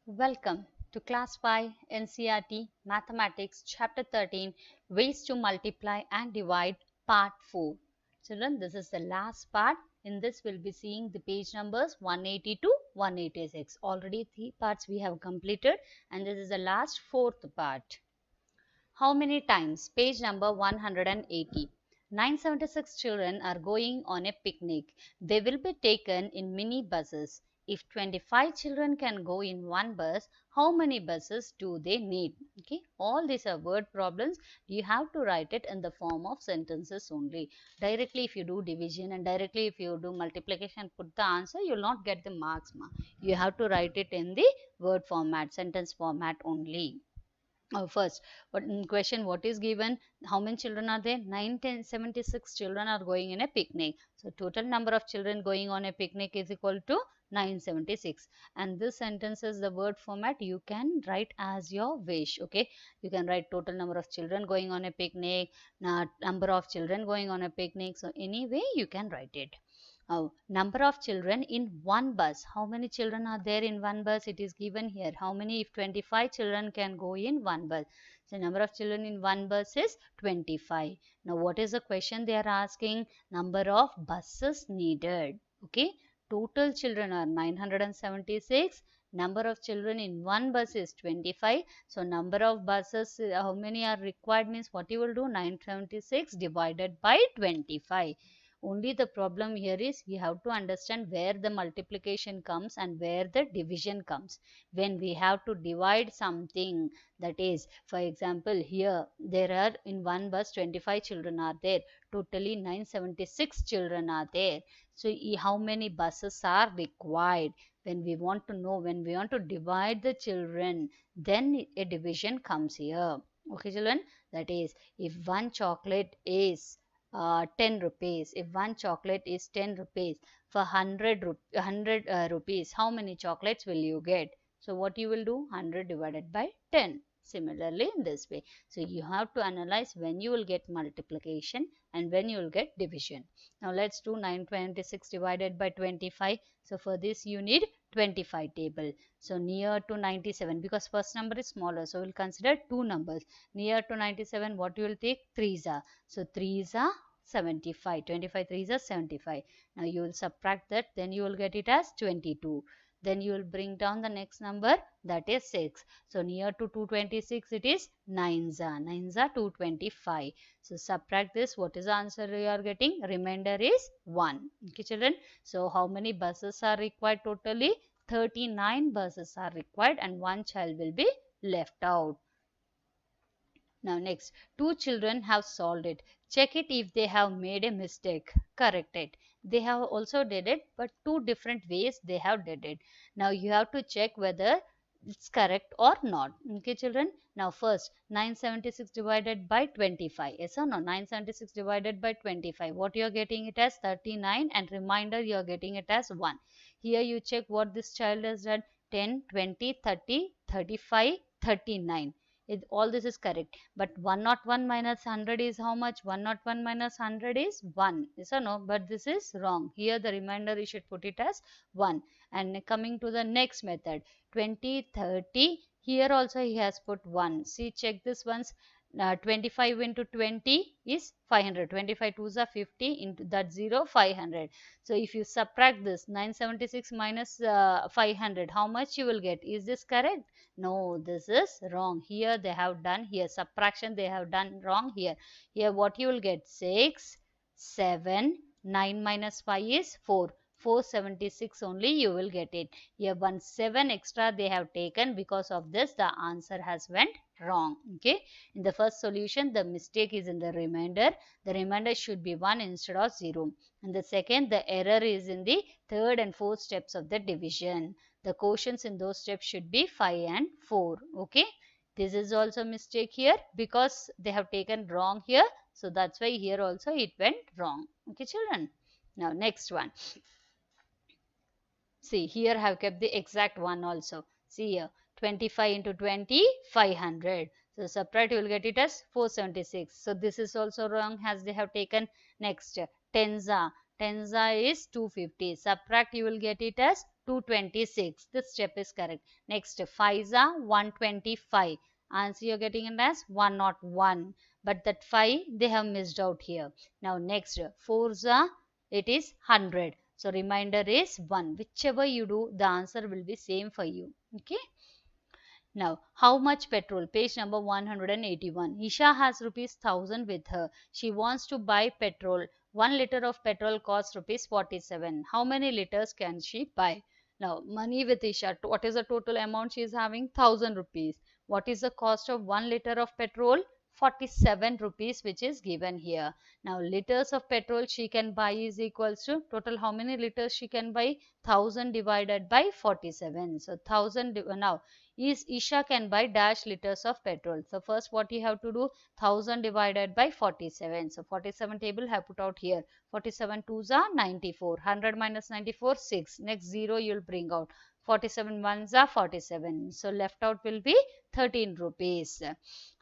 Welcome to Class 5 NCERT Mathematics Chapter 13 Ways to Multiply and Divide Part 4. Children, this is the last part. In this, we'll be seeing the page numbers 180 to 186. Already 3 parts we have completed, and this is the last 4th part. How many times? Page number 180. 976 children are going on a picnic. They will be taken in mini buses. If 25 children can go in one bus, how many buses do they need? Okay, all these are word problems. You have to write it in the form of sentences only. Directly if you do division and directly if you do multiplication, put the answer, you will not get the marks. You have to write it in the word format, sentence format only. First, what question, what is given? How many children are there? 976 children are going in a picnic. So total number of children going on a picnic is equal to 976. And this sentence is the word format. You can write as your wish. Okay, you can write total number of children going on a picnic, number of children going on a picnic. So anyway you can write it. Number of children in one bus. How many children are there in one bus? It is given here. How many? If 25 children can go in one bus. So number of children in one bus is 25. Now what is the question they are asking? Number of buses needed. Okay. Total children are 976. Number of children in one bus is 25. So number of buses, how many are required means what you will do? 976 divided by 25. Only the problem here is you have to understand where the multiplication comes and where the division comes. When we have to divide something, that is, for example, here there are in one bus 25 children are there. Totally 976 children are there. So how many buses are required? When we want to know, when we want to divide the children, then a division comes here. Okay, children, that is, if one chocolate is 10 rupees. If one chocolate is 10 rupees, for 100 rupees, how many chocolates will you get? So what you will do? 100 divided by 10. Similarly in this way. So you have to analyze when you will get multiplication and when you will get division. Now let's do 926 divided by 25. So for this you need 25 table. So near to 97, because first number is smaller. So we'll consider two numbers. Near to 97, what you will take? 3s are. So 3s are 75. 25 3s are 75. Now you will subtract that, then you will get it as 22. Then you will bring down the next number, that is 6. So near to 226 it is 9s are. 9s are 225. So subtract this, what is the answer you are getting? Remainder is 1. Okay children. So how many buses are required totally? 39 buses are required and one child will be left out. Now next, two children have solved it. Check it if they have made a mistake. Correct it. They have also did it, but two different ways they have did it. Now you have to check whether it's correct or not. Okay children. Now first, 976 divided by 25. Yes or no? 976 divided by 25. What you are getting it as? 39, and reminder you are getting it as 1. Here you check what this child has done. 10, 20, 30, 35, 39. All this is correct, but 101 minus 100 is how much? 101 minus 100 is 1. Yes or no? But this is wrong. Here the remainder you should put it as 1. And coming to the next method, 20, 30, here also he has put 1. See, check this once. 25 into 20 is 500. 25 2s are 50, into that 0, 500. So if you subtract this, 976 minus 500, how much you will get? Is this correct? No, this is wrong. Here they have done, here subtraction they have done wrong here. Here what you will get? 6, 7, 9 minus 5 is 4. 476 only you will get it. Here 1 7 extra they have taken. Because of this the answer has went wrong. Okay. In the first solution the mistake is in the remainder. The remainder should be 1 instead of 0. And the second, the error is in the third and fourth steps of the division. The quotients in those steps should be 5 and 4. Okay. This is also mistake here because they have taken wrong here. So that's why here also it went wrong. Okay children. Now next one. See, here I have kept the exact one also. See here, 25 into 20, 500. So subtract, you will get it as 476. So this is also wrong as they have taken. Next, tenza. Tenza is 250. Subtract, you will get it as 226. This step is correct. Next, 5s are 125. Answer you're getting it as 101. But that 5 they have missed out here. Now next, 4s are, it is 100. So remainder is 1. Whichever you do, the answer will be same for you. Okay. Now, how much petrol? Page number 181. Isha has rupees 1000 with her. She wants to buy petrol. 1 liter of petrol costs rupees 47. How many liters can she buy? Now, money with Isha. What is the total amount she is having? 1000 rupees. What is the cost of 1 liter of petrol? 47 rupees, which is given here. Now, liters of petrol she can buy is equals to total how many liters she can buy? 1000 divided by 47. So, 1000 now is Isha can buy dash liters of petrol. So first what you have to do, 1000 divided by 47. So 47 table have put out here. 47 twos are 94. 100 minus 94, 6. Next 0 you will bring out. 47 ones are 47. So left out will be 13 rupees.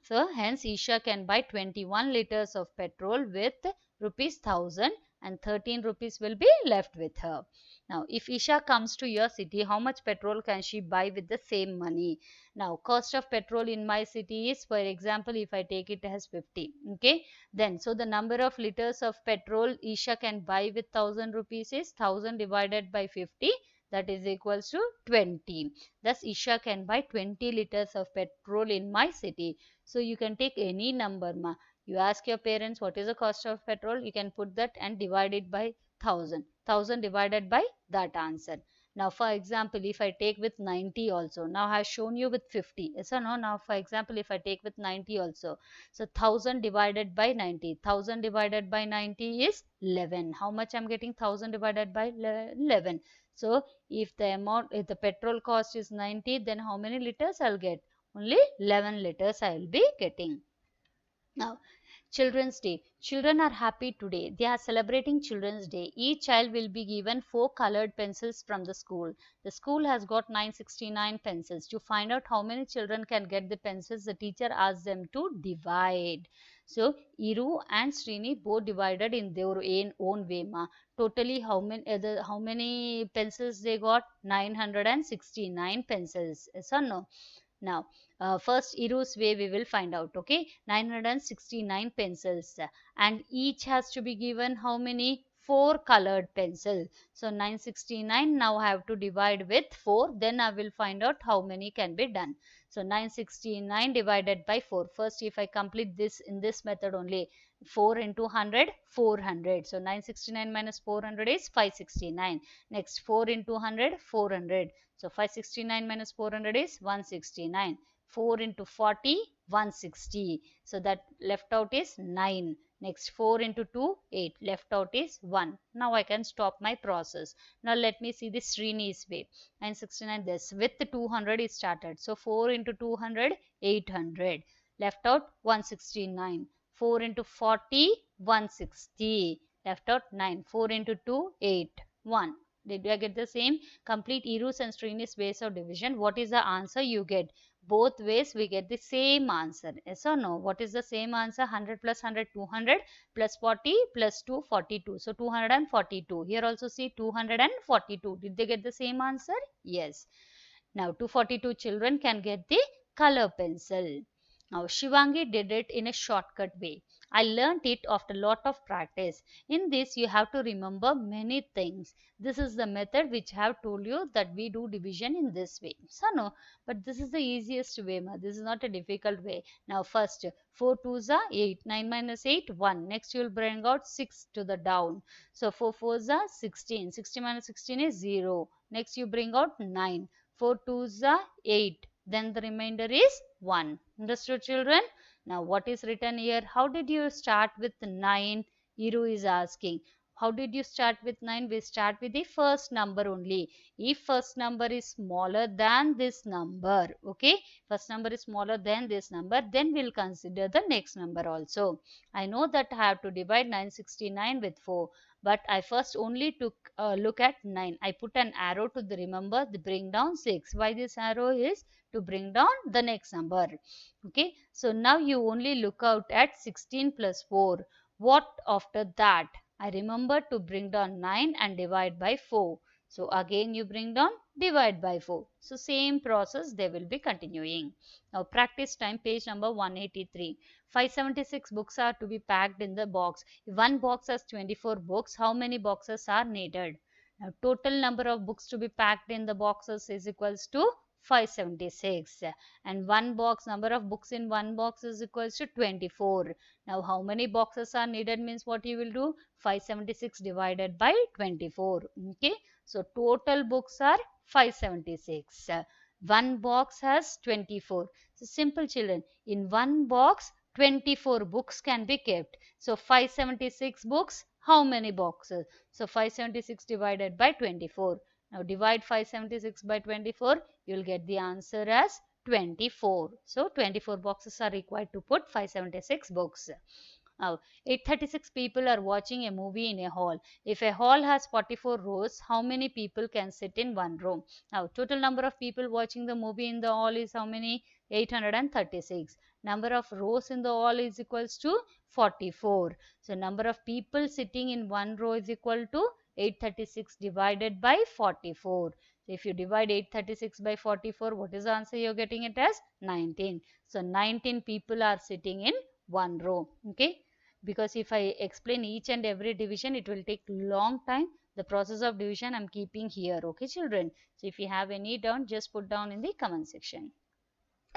So hence Isha can buy 21 liters of petrol with rupees 1000 and 13 rupees will be left with her. Now, if Isha comes to your city, how much petrol can she buy with the same money? Now, cost of petrol in my city is, for example, if I take it as 50, okay? Then, so the number of liters of petrol Isha can buy with 1000 rupees is 1000 divided by 50, that is equals to 20. Thus, Isha can buy 20 liters of petrol in my city. So, you can take any number, ma. You ask your parents what is the cost of petrol, you can put that and divide it by 1000. 1000 divided by that answer. Now, for example, if I take with 90 also, now I have shown you with 50. Yes or no? Now, for example, if I take with 90 also, so 1000 divided by 90. 1000 divided by 90 is 11. How much I'm getting? 1000 divided by 11. So, if the amount, if the petrol cost is 90, then how many liters I'll get? Only 11 liters I will be getting. Now, Children's Day. Children are happy today. They are celebrating Children's Day. Each child will be given 4 colored pencils from the school. The school has got 969 pencils. To find out how many children can get the pencils, the teacher asked them to divide. So, Iru and Srini both divided in their own way. Ma. Totally, how many pencils they got? 969 pencils. Yes or no? Now, first Iru's way we will find out. Okay, 969 pencils, and each has to be given how many? 4 colored pencils. So 969 now I have to divide with 4. Then I will find out how many can be done. So 969 divided by 4. First, if I complete this in this method only, 4 into 100, 400. So 969 minus 400 is 569. Next, 4 into 100, 400. So 569 minus 400 is 169. 4 into 40, 160. So that left out is 9. Next 4 into 2, 8. Left out is 1. Now I can stop my process. Now let me see the Srini's way. 969 this. With 200 is started. So 4 into 200, 800. Left out 169. 4 into 40, 160. Left out 9. 4 into 2, 8. 1. Did you get the same? Complete Iru's and Srini's ways of division. What is the answer you get? Both ways we get the same answer. Yes or no? What is the same answer? 100 plus 100, 200 plus 40 plus 2, 42. So 242. Here also see 242. Did they get the same answer? Yes. Now 242 children can get the color pencil. Now Shivangi did it in a shortcut way. I learnt it after a lot of practice. In this you have to remember many things. This is the method which I have told you that we do division in this way. So no, but this is the easiest way. This is not a difficult way. Now first 4 twos are 8. 9 minus 8, 1. Next you will bring out 6 to the down. So 4 fours are 16. 16 minus 16 is 0. Next you bring out 9. 4 twos are 8. Then the remainder is 1. Understood, children? Now what is written here? How did you start with 9? Iru is asking. How did you start with 9? We start with the first number only. If first number is smaller than this number, okay, first number is smaller than this number, then we'll consider the next number also. I know that I have to divide 969 with 4, but I first only took a look at 9. I put an arrow to the remember the bring down 6. Why this arrow is? To bring down the next number. Okay, so now you only look out at 16 plus 4. What after that? I remember to bring down 9 and divide by 4. So again you bring down, divide by 4. So same process they will be continuing. Now practice time, page number 183. 576 books are to be packed in the box. If one box has 24 books, how many boxes are needed? Now total number of books to be packed in the boxes is equals to 576, and one box, number of books in one box is equals to 24. Now how many boxes are needed means what you will do, 576 divided by 24. Okay, so total books are 576. One box has 24. So simple children, in one box 24 books can be kept. So 576 books, how many boxes? So 576 divided by 24. Now divide 576 by 24, you will get the answer as 24. So 24 boxes are required to put 576 books. Now 836 people are watching a movie in a hall. If a hall has 44 rows, how many people can sit in one row? Now total number of people watching the movie in the hall is how many? 836. Number of rows in the hall is equals to 44. So number of people sitting in one row is equal to 836 divided by 44. So if you divide 836 by 44, what is the answer you are getting it as? 19. So 19 people are sitting in one row. Okay, because if I explain each and every division, it will take long time. The process of division I am keeping here. Okay children, so if you have any doubt, just put down in the comment section.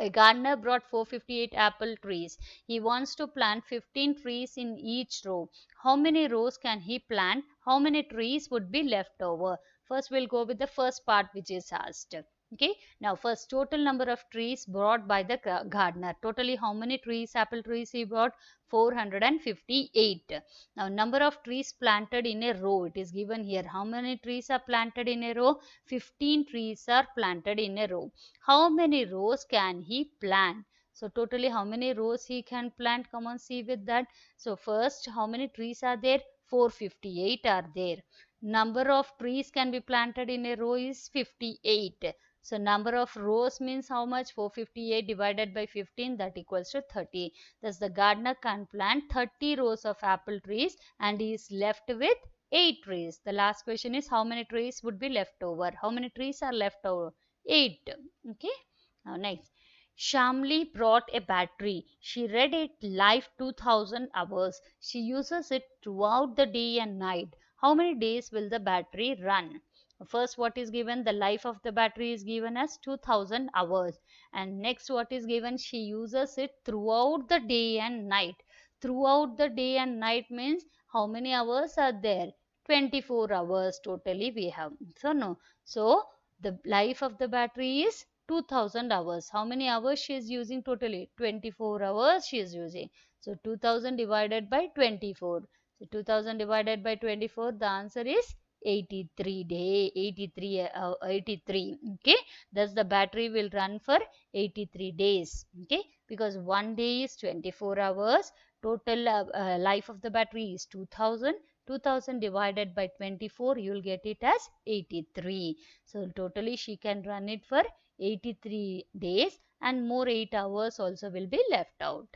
A gardener brought 458 apple trees. He wants to plant 15 trees in each row. How many rows can he plant? How many trees would be left over? First we'll go with the first part which is asked. Okay, now first total number of trees brought by the gardener. Totally how many trees, apple trees he brought? 458. Now number of trees planted in a row, it is given here. How many trees are planted in a row? 15 trees are planted in a row. How many rows can he plant? So totally how many rows he can plant? Come on, see with that. So first how many trees are there? 458 are there. Number of trees can be planted in a row is 58. So number of rows means how much? 458 divided by 15, that equals to 30. Thus the gardener can plant 30 rows of apple trees and he is left with 8 trees. The last question is how many trees would be left over? How many trees are left over? 8. Okay. Now next. Shamli brought a battery. She read it live 2000 hours. She uses it throughout the day and night. How many days will the battery run? First what is given, the life of the battery is given as 2000 hours, and next what is given, she uses it throughout the day and night. Throughout the day and night means how many hours are there? 24 hours totally we have. So no, so the life of the battery is 2000 hours. How many hours she is using totally? 24 hours she is using. So 2000 divided by 24. So 2000 divided by 24, the answer is 83 day 83. Okay, thus the battery will run for 83 days. Okay, because one day is 24 hours. Total life of the battery is 2000. 2000 divided by 24, you will get it as 83. So totally she can run it for 83 days, and more 8 hours also will be left out.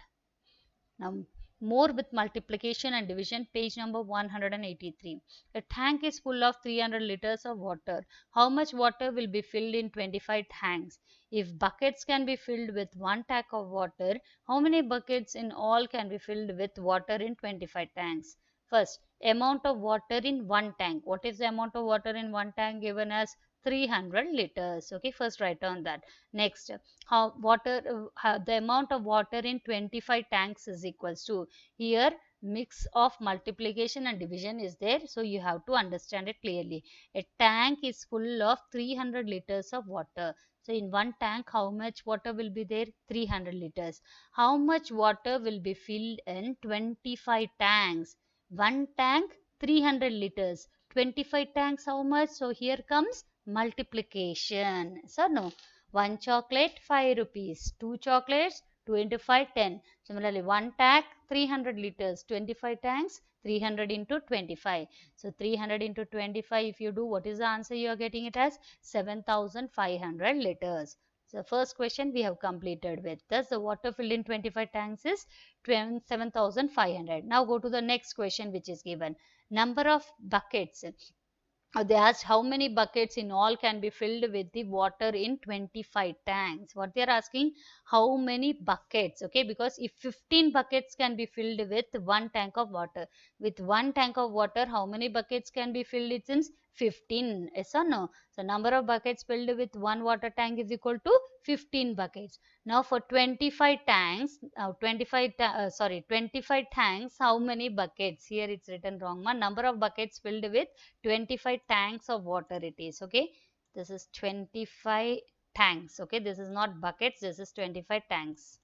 Now more with multiplication and division, page number 183. A tank is full of 300 liters of water. How much water will be filled in 25 tanks? If buckets can be filled with one tank of water, how many buckets in all can be filled with water in 25 tanks? First, amount of water in one tank. What is the amount of water in one tank given as 300 liters? Okay, first write on that. Next, the amount of water in 25 tanks is equals to, here mix of multiplication and division is there, so you have to understand it clearly. A tank is full of 300 liters of water. So in one tank how much water will be there? 300 liters. How much water will be filled in 25 tanks? One tank 300 liters, 25 tanks how much? So here comes multiplication. So no, one chocolate 5 rupees, two chocolates 2 into 5 10. Similarly one tank 300 liters, 25 tanks 300 into 25. So 300 into 25, if you do, what is the answer you are getting it as? 7500 liters. So first question we have completed with. Thus the water filled in 25 tanks is 7,500. Now go to the next question which is given. Number of buckets They asked how many buckets in all can be filled with the water in 25 tanks. What they are asking, how many buckets, okay, because if 15 buckets can be filled with one tank of water, with one tank of water, how many buckets can be filled? It means 15, yes or no? So number of buckets filled with one water tank is equal to 15 buckets. Now for 25 tanks, 25 tanks, how many buckets? Here it's written wrong. Number of buckets filled with 25 tanks of water it is, okay. This is 25 tanks, okay. This is not buckets, this is 25 tanks.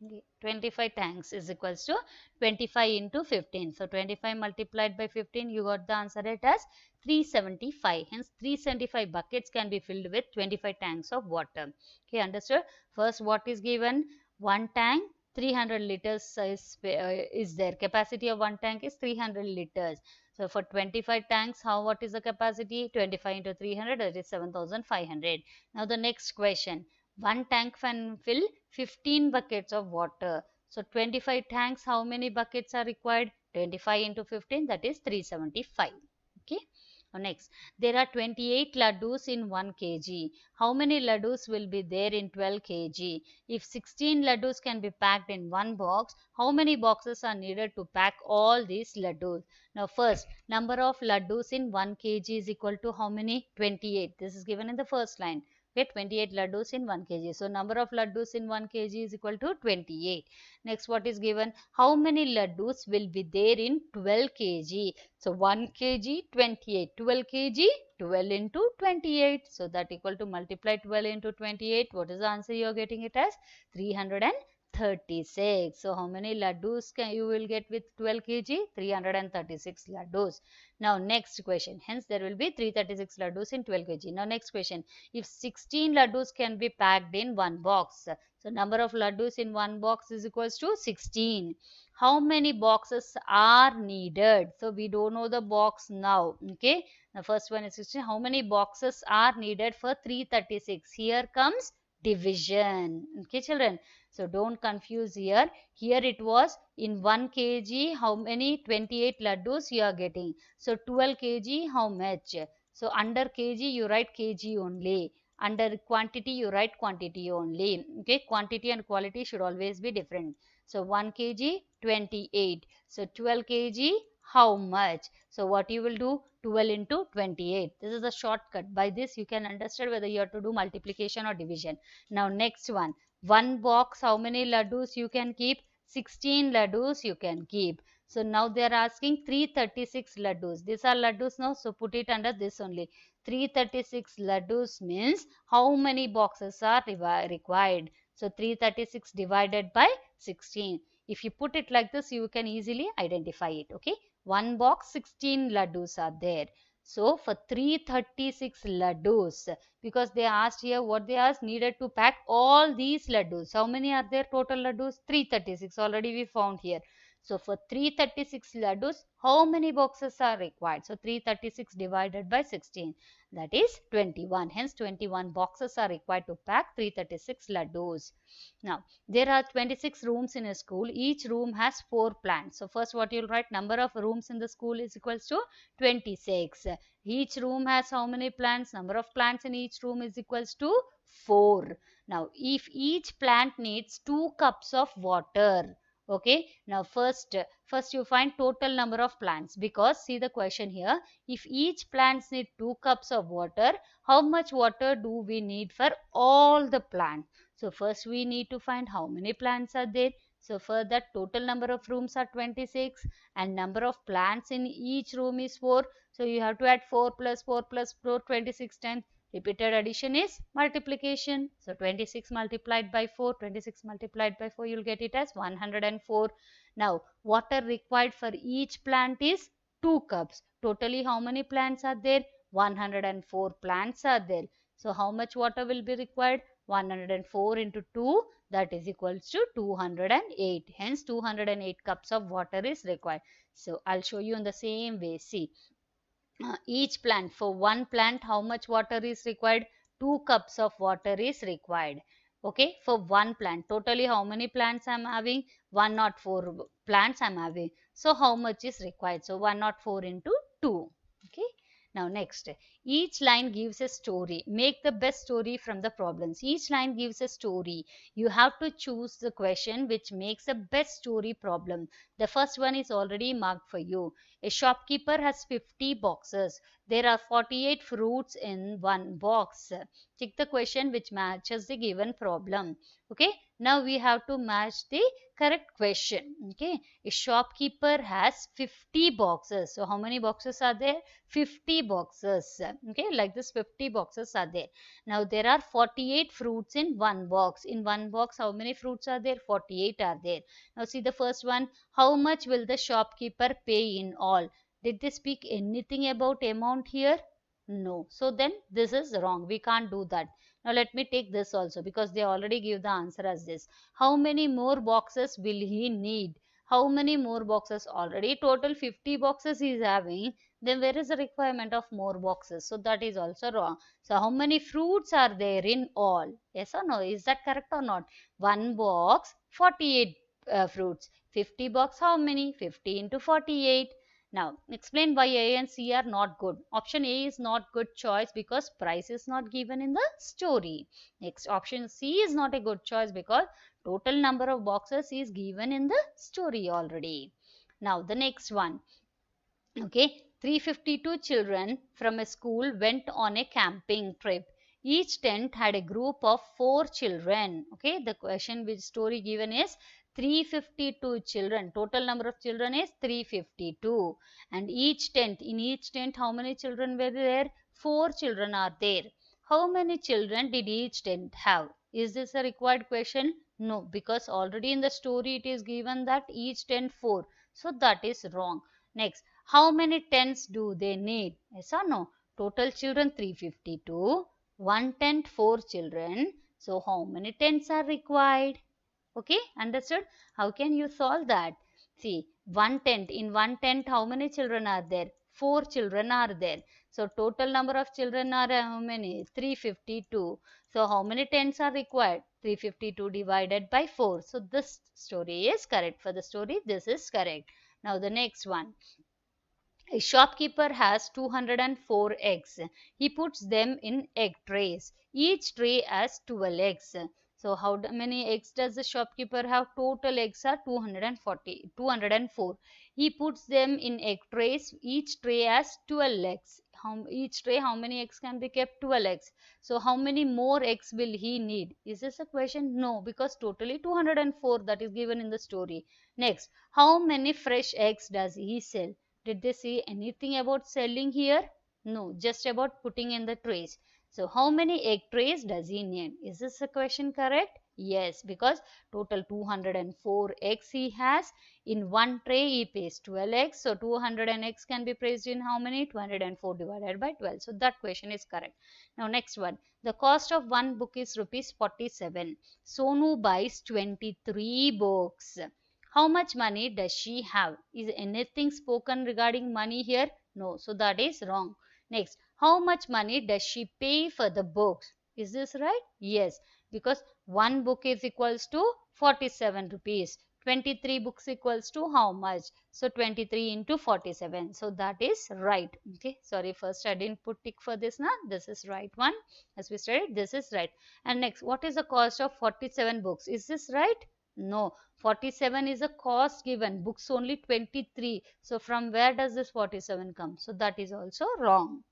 Okay. 25 tanks is equals to 25 into 15. So 25 multiplied by 15, you got the answer it as 375. Hence 375 buckets can be filled with 25 tanks of water. Okay, understood? First, what is given? One tank, 300 liters is there. Capacity of one tank is 300 liters. So for 25 tanks, what is the capacity? 25 into 300, that is 7,500. Now the next question. One tank can fill 15 buckets of water. So 25 tanks, how many buckets are required? 25 into 15, that is 375. Okay. Now next, there are 28 laddus in 1 kg. How many laddus will be there in 12 kg? If 16 laddus can be packed in one box, how many boxes are needed to pack all these laddus? Now first, number of laddus in 1 kg is equal to how many? 28. This is given in the first line. Okay, 28 laddus in 1 kg. So number of laddus in 1 kg is equal to 28. Next, what is given? How many laddus will be there in 12 kg? So 1 kg 28, 12 kg 12 into 28. So that equal to multiply 12 into 28. What is the answer you are getting it as? 336. So how many laddus you will get with 12 kg? 336 laddus. Now next question. Hence there will be 336 laddus in 12 kg. Now next question. If 16 laddus can be packed in one box, so number of laddus in one box is equals to 16. How many boxes are needed? So we don't know the box now. Okay. The first one is 16. How many boxes are needed for 336? Here comes division. Okay, children. So don't confuse here. Here it was in 1 kg. How many? 28 laddus you are getting. So 12 kg. How much? So under kg you write kg only. Under quantity you write quantity only. Okay. Quantity and quality should always be different. So 1 kg 28. So 12 kg how much? So what you will do? 12 into 28. This is a shortcut. By this you can understand whether you have to do multiplication or division. Now next one. One box how many laddus you can keep? 16 laddus you can keep. So now they are asking 336 laddus. These are laddus now. So put it under this only. 336 laddus means how many boxes are required? So 336 divided by 16. If you put it like this, you can easily identify it. Okay. One box 16 laddus are there. So for 336 laddus, because they asked here what they asked, needed to pack all these laddus. How many are there total laddus? 336 already we found here. So for 336 laddus, how many boxes are required? So 336 divided by 16, that is 21. Hence 21 boxes are required to pack 336 laddus. Now there are 26 rooms in a school. Each room has 4 plants. So first what you'll write, number of rooms in the school is equals to 26. Each room has how many plants? Number of plants in each room is equals to 4. Now if each plant needs 2 cups of water, okay, now first you find total number of plants, because see the question here, if each plants need 2 cups of water, how much water do we need for all the plants? So first we need to find how many plants are there. So for that, total number of rooms are 26 and number of plants in each room is 4. So you have to add 4 plus 4 plus 4, 26 times. Repeated addition is multiplication. So 26 multiplied by 4, 26 multiplied by 4, you'll get it as 104. Now water required for each plant is 2 cups. Totally how many plants are there? 104 plants are there. So how much water will be required? 104 into 2, that is equals to 208. Hence 208 cups of water is required. So I'll show you in the same way. See, each plant, for one plant how much water is required? 2 cups of water is required. Okay, for one plant. Totally how many plants I'm having? 104 plants I'm having. So how much is required? So 104 into 2. Okay. Now next, each line gives a story. Make the best story from the problems. Each line gives a story. You have to choose the question which makes the best story problem. The first one is already marked for you. A shopkeeper has 50 boxes. There are 48 fruits in one box. Check the question which matches the given problem. Okay, now we have to match the correct question. Okay, a shopkeeper has 50 boxes. So how many boxes are there? 50 boxes. Okay, like this 50 boxes are there. Now there are 48 fruits in one box. In one box, how many fruits are there? 48 are there. Now see the first one. How much will the shopkeeper pay in all? Did they speak anything about amount here? No. So then this is wrong. We can't do that. Now let me take this also, because they already give the answer as this. How many more boxes will he need? How many more boxes? Already total 50 boxes he is having. Then where is the requirement of more boxes? So that is also wrong. So how many fruits are there in all? Yes or no? Is that correct or not? One box, 48 fruits. 50 box, how many? 50 into 48. Now, explain why A and C are not good. Option A is not good choice because price is not given in the story. Next, option C is not a good choice because total number of boxes is given in the story already. Now, the next one. Okay, 352 children from a school went on a camping trip. Each tent had a group of 4 children. Okay, the question which story given is 352 children. Total number of children is 352. And in each tent, how many children were there? 4 children are there. How many children did each tent have? Is this a required question? No, because already in the story it is given that each tent 4. So that is wrong. Next, how many tents do they need? Yes or no? Total children 352. One tent 4 children. So how many tents are required? Okay, understood? How can you solve that? See, in one tent how many children are there? 4 children are there. So total number of children are how many? 352. So how many tents are required? 352 divided by 4. So this story is correct. For the story, this is correct. Now the next one. A shopkeeper has 204 eggs. He puts them in egg trays. Each tray has 12 eggs. So how many eggs does the shopkeeper have? Total eggs are 204. He puts them in egg trays. Each tray has 12 eggs. Each tray, how many eggs can be kept? 12 eggs. So how many more eggs will he need? Is this a question? No, because totally 204 that is given in the story. Next, how many fresh eggs does he sell? Did they say anything about selling here? No, just about putting in the trays. So how many egg trays does he need? Is this a question correct? Yes, because total 204 eggs he has. In one tray he pays 12 eggs. So 200 eggs can be placed in how many? 204 divided by 12. So that question is correct. Now next one. The cost of one book is rupees 47. Sonu buys 23 books. How much money does she have? Is anything spoken regarding money here? No. So that is wrong. Next, how much money does she pay for the books? Is this right? Yes. Because one book is equals to 47 rupees. 23 books equals to how much? So 23 into 47. So that is right. Okay. Sorry, first I didn't put tick for this now. This is right one. As we studied, this is right. And next, what is the cost of 47 books? Is this right? No. 47 is a cost given, books only 23. So from where does this 47 come? So that is also wrong.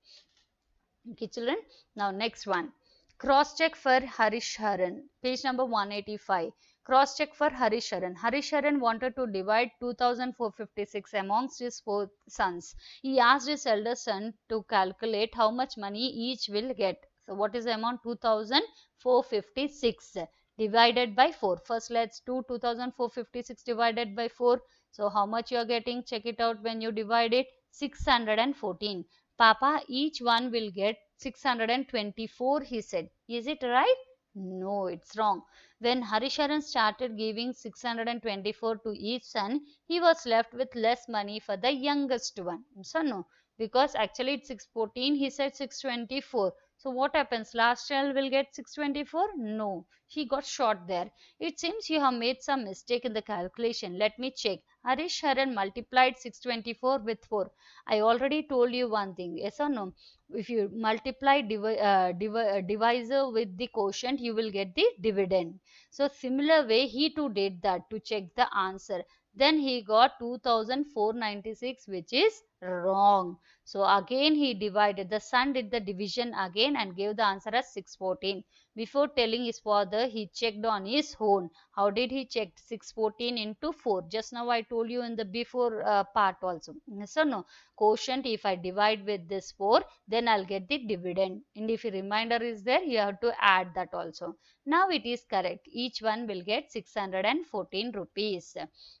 Okay children, now next one. Cross check for Harisharan, page number 185. Cross check for Harisharan. Harisharan wanted to divide 2456 amongst his 4 sons. He asked his elder son to calculate how much money each will get. So what is the amount? 2456 divided by 4. First let's do 2456 divided by 4. So how much you are getting? Check it out when you divide it. 614. Papa, each one will get 624, he said. Is it right? No, it's wrong. When Harisharan started giving 624 to each son, he was left with less money for the youngest one. So no, because actually it's 614, he said 624. So what happens? Last child will get 624? No, he got short there. It seems you have made some mistake in the calculation. Let me check. Harish Sharan multiplied 624 with 4. I already told you one thing. Yes or no? If you multiply divisor with the quotient, you will get the dividend. So similar way, he too did that to check the answer. Then he got 2496, which is wrong. So again he divided. The son did the division again and gave the answer as 614. Before telling his father, he checked on his own. How did he check? 614 into 4. Just now I told you in the before part also. Yes or no? Quotient, if I divide with this 4, then I'll get the dividend. And if a remainder is there, you have to add that also. Now it is correct. Each one will get 614 rupees.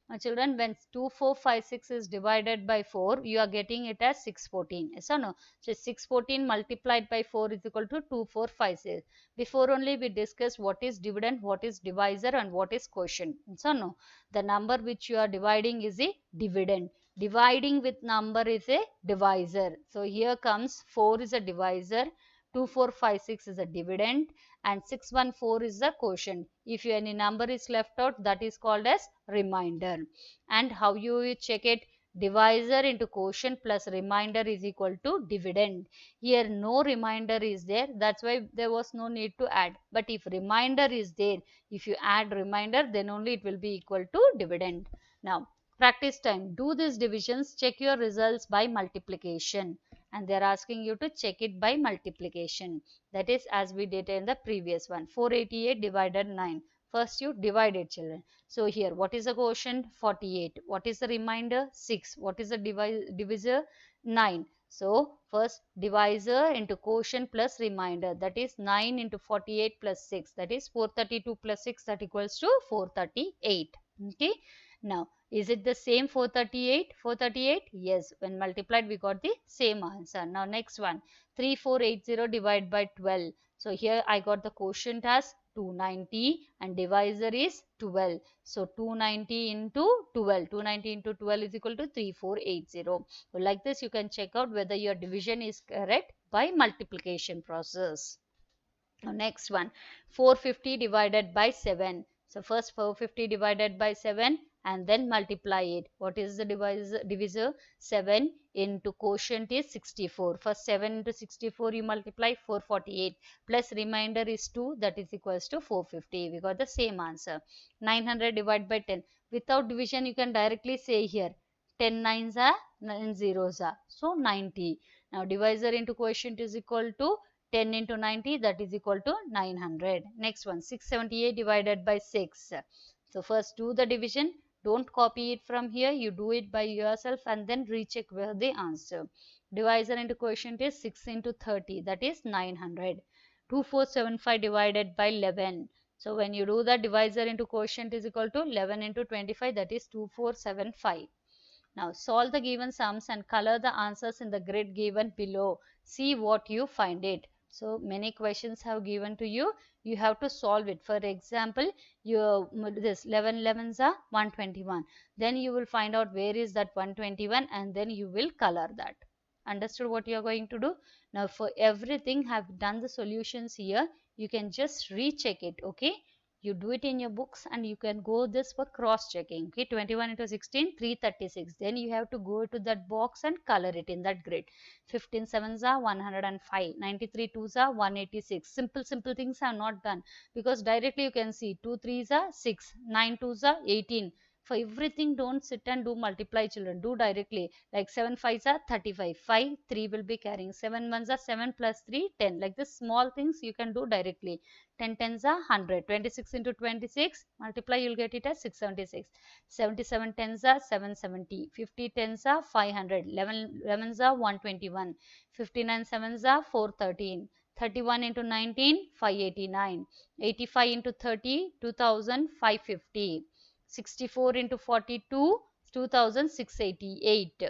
Now children, when 2456 is divided by 4, you are getting it as 614. Yes or no? So 614 multiplied by 4 is equal to 2456. Before only we discussed what is dividend, what is divisor and what is quotient. So no, the number which you are dividing is a dividend. Dividing with number is a divisor. So here comes 4 is a divisor, 2456 is a dividend and 614 is the quotient. If any number is left out, that is called as remainder. And how you check it? Divisor into quotient plus remainder is equal to dividend. Here no remainder is there, that's why there was no need to add. But if remainder is there, if you add remainder, then only it will be equal to dividend. Now practice time. Do these divisions, check your results by multiplication, and they are asking you to check it by multiplication. That is as we did in the previous one. 488 divided 9. First you divide it, children. So here what is the quotient? 48. What is the remainder? 6. What is the divisor? 9. So first divisor into quotient plus remainder, that is 9 into 48 plus 6, that is 432 plus 6, that equals to 438. Okay. Now is it the same 438? 438? Yes. When multiplied we got the same answer. Now next one, 3480 divided by 12. So here I got the quotient as 290 and divisor is 12. So 290 into 12. 290 into 12 is equal to 3480. So like this you can check out whether your division is correct by multiplication process. Now next one, 450 divided by 7. So first 450 divided by 7 and then multiply it. What is the divisor? 7 into quotient is 64. First 7 into 64 you multiply, 448 plus remainder is 2, that is equals to 450. We got the same answer. 900 divided by 10. Without division you can directly say here 10 nines are 9 zeros are, so 90. Now divisor into quotient is equal to 10 into 90, that is equal to 900. Next one, 678 divided by 6. So first do the division. Don't copy it from here. You do it by yourself and then recheck where the answer. Divisor into quotient is 6 into 30, that is 900. 2475 divided by 11. So when you do the divisor into quotient is equal to 11 into 25, that is 2475. Now solve the given sums and color the answers in the grid given below. See what you find it. So many questions have given to you. You have to solve it. For example, your this 11 11s are 121. Then you will find out where is that 121 and then you will color that. Understood what you are going to do? Now for everything have done the solutions here. You can just recheck it. Okay. You do it in your books and you can go this for cross checking. Okay, 21 into 16, 336. Then you have to go to that box and color it in that grid. 15 sevens are 105, 93 twos are 186. Simple things are not done because directly you can see 2 threes are 6, 9 twos are 18. For everything don't sit and do multiply, children. Do directly. Like 7 fives are 35. 5, 3 will be carrying. 7 ones are 7 plus 3, 10. Like this small things you can do directly. 10 tens are 100. 26 into 26, multiply, you'll get it as 676. 77 tens are 770. 50 tens are 500. 11 11s are 121. 59 sevens are 413. 31 into 19, 589. 85 into 30, 2550. 64 into 42, 2688.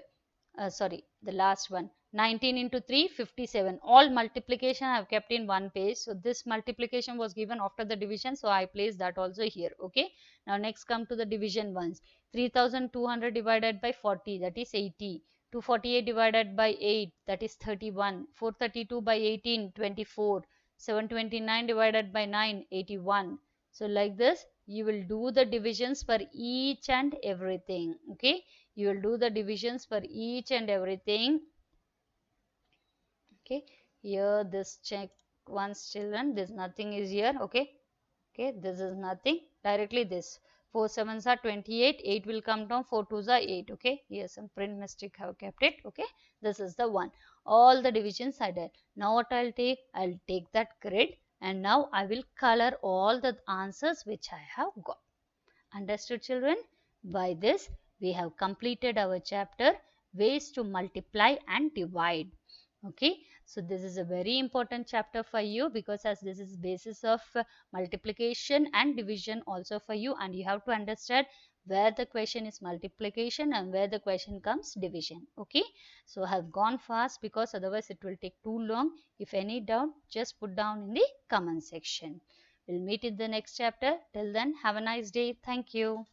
Sorry, the last one. 19 into 3, 57. All multiplication I have kept in one page. So this multiplication was given after the division. So I placed that also here. Okay. Now next come to the division ones. 3200 divided by 40, that is 80. 248 divided by 8, that is 31. 432 by 18, 24. 729 divided by 9, 81. So like this, you will do the divisions for each and everything. Okay, you will do the divisions for each and everything. Okay, here this check once children, this nothing is here. Okay, okay, this is nothing, directly this 4 sevens are 28, 8 will come down, 4 twos are 8. Okay, here some print mistake have kept it. Okay, this is the one, all the divisions I did. Now what I'll take that grid, and now I will color all the answers which I have got. Understood children? By this we have completed our chapter ways to multiply and divide. Okay, so this is a very important chapter for you, because as this is basis of multiplication and division also for you, and you have to understand where the question is multiplication and where the question comes division. Okay, so I have gone fast because otherwise it will take too long. If any doubt, just put down in the comment section. We'll meet in the next chapter. Till then, have a nice day. Thank you.